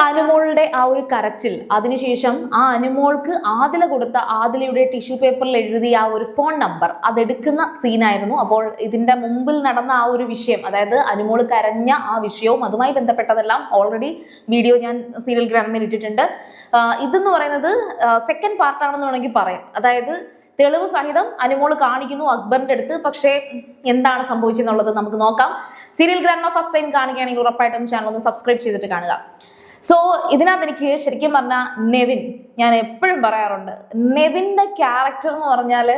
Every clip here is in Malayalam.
അനുമോളുടെ ആ ഒരു കരച്ചിൽ, അതിനുശേഷം ആ അനുമോൾക്ക് ആദില കൊടുത്ത ആദിലയുടെ ടിഷ്യൂ പേപ്പറിൽ എഴുതിയ ആ ഒരു ഫോൺ നമ്പർ അതെടുക്കുന്ന സീനായിരുന്നു. അപ്പോൾ ഇതിന്റെ മുമ്പിൽ നടന്ന ആ ഒരു വിഷയം, അതായത് അനുമോൾ കരഞ്ഞ ആ വിഷയവും അതുമായി ബന്ധപ്പെട്ടതെല്ലാം ഓൾറെഡി വീഡിയോ ഞാൻ സീരിയൽ ഗ്രാൻഡ്മേൽ ഇട്ടിട്ടുണ്ട്. ഇതെന്ന് പറയുന്നത് സെക്കൻഡ് പാർട്ടാണെന്ന് വേണമെങ്കിൽ പറയാം. അതായത് തെളിവ് സഹിതം അനുമോൾ കാണിക്കുന്നു അക്ബറിന്റെ അടുത്ത്. പക്ഷേ എന്താണ് സംഭവിച്ചെന്നുള്ളത് നമുക്ക് നോക്കാം. സീരിയൽ ഗ്രാൻഡ്മ ഫസ്റ്റ് ടൈം കാണുകയാണെങ്കിൽ ഉറപ്പായിട്ടും ചാനൽ ഒന്ന് സബ്സ്ക്രൈബ് ചെയ്തിട്ട് കാണുക. സോ ഇതിനകത്ത് എനിക്ക് ശരിക്കും പറഞ്ഞാൽ നെവിൻ, ഞാൻ എപ്പോഴും പറയാറുണ്ട്, നെവിന്റെ ക്യാരക്ടർ എന്ന് പറഞ്ഞാൽ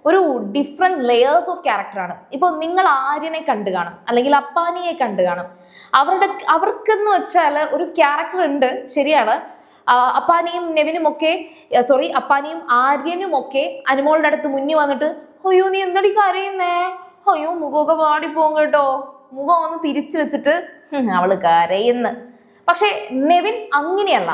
ഒരു ഡിഫറെന്റ് ലെയേഴ്സ് ഓഫ് ക്യാരക്ടറാണ്. ഇപ്പോൾ നിങ്ങൾ ആര്യനെ കണ്ടു കാണും, അല്ലെങ്കിൽ അപ്പാനിയെ കണ്ടു കാണും. അവർക്കെന്ന് വെച്ചാൽ ഒരു ക്യാരക്ടർ ഉണ്ട്, ശരിയാണ്. അപ്പാനിയും നെവിനും ഒക്കെ അപ്പാനിയും ആര്യനും ഒക്കെ അനുമോളുടെ അടുത്ത് മുന്നിൽ വന്നിട്ട്, അയ്യോ നീ എന്തടി കരയുന്നേ, അയ്യോ മുഖമൊക്കെ പാടിപ്പോകും കേട്ടോ, മുഖം ഒന്ന് തിരിച്ചു വെച്ചിട്ട് അവള് കരയുന്നു. പക്ഷെ നെവിൻ അങ്ങനെയല്ല.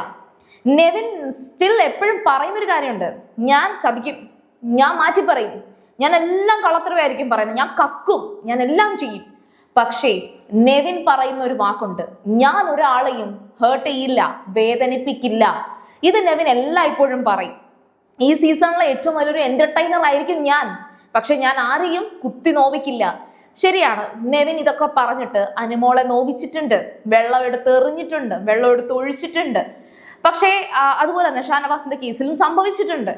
നെവിൻ സ്റ്റിൽ എപ്പോഴും പറയുന്നൊരു കാര്യമുണ്ട്, ഞാൻ ചതിക്കും, ഞാൻ മാറ്റി പറയും, ഞാൻ എല്ലാം കള്ളത്തരമായിരിക്കും പറയുന്നത്, ഞാൻ കക്കും, ഞാൻ എല്ലാം ചെയ്യും. പക്ഷേ നെവിൻ പറയുന്ന ഒരു വാക്കുണ്ട്, ഞാൻ ഒരാളെയും ഹേർട്ട് ചെയ്യില്ല, വേദനിപ്പിക്കില്ല. ഇത് നെവിൻ എല്ലായ്പ്പോഴും പറയും. ഈ സീസണിലെ ഏറ്റവും വലിയൊരു എന്റർടൈനർ ആയിരിക്കും ഞാൻ, പക്ഷെ ഞാൻ ആരെയും കുത്തി നോവിക്കില്ല. ശരിയാണ്, നെവിൻ ഇതൊക്കെ പറഞ്ഞിട്ട് അനുമോളെ നോവിച്ചിട്ടുണ്ട്, വെള്ളം എടുത്ത് എറിഞ്ഞിട്ടുണ്ട്, വെള്ളം എടുത്ത് ഒഴിച്ചിട്ടുണ്ട്. പക്ഷേ അതുപോലെ തന്നെ ഷാനവാസിന്റെ കേസിലും സംഭവിച്ചിട്ടുണ്ട്.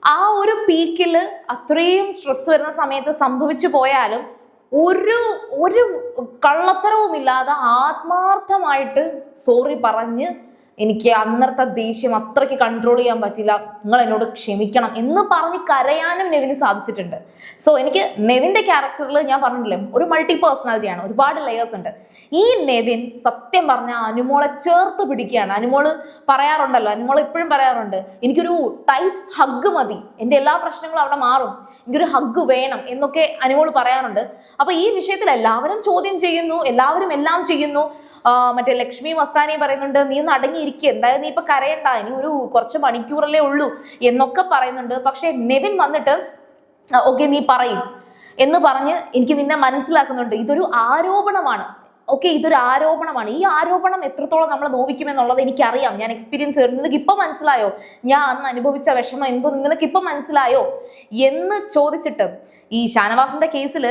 ആ ഒരു പീക്കിൽ അത്രയും സ്ട്രെസ് വരുന്ന സമയത്ത് സംഭവിച്ചു പോയാലും ഒരു കള്ളത്തരവുമില്ലാതെ ആത്മാർത്ഥമായിട്ട് സോറി പറഞ്ഞ്, എനിക്ക് അന്നത്തെ ദേഷ്യം അത്രയ്ക്ക് കൺട്രോൾ ചെയ്യാൻ പറ്റില്ല, നിങ്ങൾ എന്നോട് ക്ഷമിക്കണം എന്ന് പറഞ്ഞ് കരയാനും നെവിന് സാധിച്ചിട്ടുണ്ട്. സോ എനിക്ക് നെവിന്റെ ക്യാരക്ടറിൽ ഞാൻ പറഞ്ഞിട്ടില്ലേ, ഒരു മൾട്ടി പേഴ്സണാലിറ്റിയാണ്, ഒരുപാട് ലെയേഴ്സ് ഉണ്ട്. ഈ നെവിൻ സത്യം പറഞ്ഞാൽ അനുമോളെ ചേർത്ത് പിടിക്കുകയാണ്. അനുമോള് പറയാറുണ്ടല്ലോ, അനുമോൾ എപ്പോഴും പറയാറുണ്ട്, എനിക്കൊരു ടൈറ്റ് ഹഗ് മതി, എൻ്റെ എല്ലാ പ്രശ്നങ്ങളും അവിടെ മാറും, എനിക്കൊരു ഹഗ് വേണം എന്നൊക്കെ അനുമോള് പറയാറുണ്ട്. അപ്പൊ ഈ വിഷയത്തിൽ എല്ലാവരും ചോദ്യം ചെയ്യുന്നു, എല്ലാവരും എല്ലാം ചെയ്യുന്നു. മറ്റേ ലക്ഷ്മി മസ്താനി പറയുന്നുണ്ട്, നീ ഒന്ന് അടങ്ങിയിരിക്കുക, എന്തായാലും നീ ഇപ്പൊ കരയണ്ട, ഇനി ഒരു കുറച്ച് മണിക്കൂറല്ലേ ഉള്ളൂ എന്നൊക്കെ പറയുന്നുണ്ട്. പക്ഷെ നെവിൻ വന്നിട്ട് ഓക്കെ നീ പറയും എന്ന് പറഞ്ഞ് എനിക്ക് നിന്നെ മനസ്സിലാക്കുന്നുണ്ട്. ഇതൊരു ആരോപണമാണ്, ഓക്കെ ഇതൊരു ആരോപണമാണ്. ഈ ആരോപണം എത്രത്തോളം നമ്മളെ നോവിക്കുമെന്നുള്ളത് എനിക്കറിയാം, ഞാൻ എക്സ്പീരിയൻസ് ചെയ്തു. നിനക്ക് ഇപ്പൊ മനസ്സിലായോ ഞാൻ അന്ന് അനുഭവിച്ച വിഷമം എന്തോ, നിനക്ക് ഇപ്പൊ മനസ്സിലായോ എന്ന് ചോദിച്ചിട്ട് ഈ ഷാനവാസിന്റെ കേസിൽ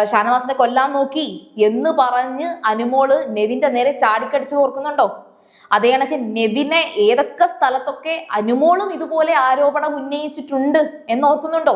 ഷാനവാസിനെ കൊല്ലാൻ നോക്കി എന്ന് പറഞ്ഞ് അനുമോള് നെവിന്റെ നേരെ ചാടിക്കടിച്ച് ഓർക്കുന്നുണ്ടോ? അതേ കണക്ക് നെവിനെ ഏതൊക്കെ സ്ഥലത്തൊക്കെ അനുമോളും ഇതുപോലെ ആരോപണം ഉന്നയിച്ചിട്ടുണ്ട് എന്ന് ഓർക്കുന്നുണ്ടോ?